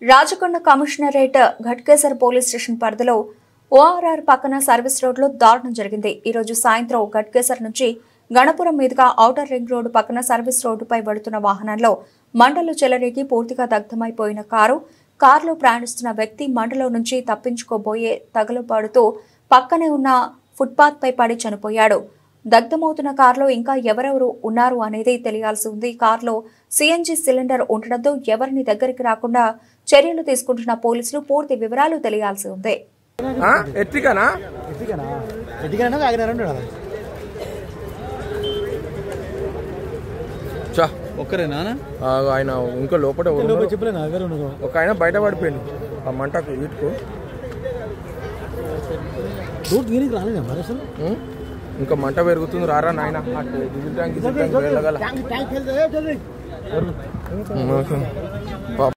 Rajakonda commissionerate Ghatkesar police station పరిధిలో ORR పక్కన service రోడ్లో దారుణం జరిగింది. ఈ రోజు సాయంత్రం ఘట్కేసర్ నుంచి గణపురం మీదుగా ఔటర్ రింగ్ రోడ్డు పక్కన సర్వీస్ రోడ్డుపై వెడుతున్న వాహనంలో మంటలు చెలరేగి పూర్తిగా దగ్ధమైపోయిన కారులో ప్రయాణిస్తున్న వ్యక్తి మంటలో నుంచి తప్పించుకోబోయే తగులుపడుతూ పక్కనే ఉన్న ఫుట్పాత్ పై పడి చనిపోయాడు. దగ్ధమవుతున్న కారులో ఇంకా ఎవరెవరు ఉన్నారు అనేది తెలియాల్సి ఉంది. కారులో సిఎన్జి సిలిండర్ ఉండడంతో ఎవరిని దగ్గరికి రాకుండా చర్యలు తీసుకుంటున్న పోలీసులు పూర్తి వివరాలు తెలియాల్సి ఉంది. ఆయన ఇంకా లోపల ఒక ఆయన బయట పడిపోయింది ఆ మంటకు వీటికు. ఇంకా మంట పెరుగుతుంది రారా నాయన.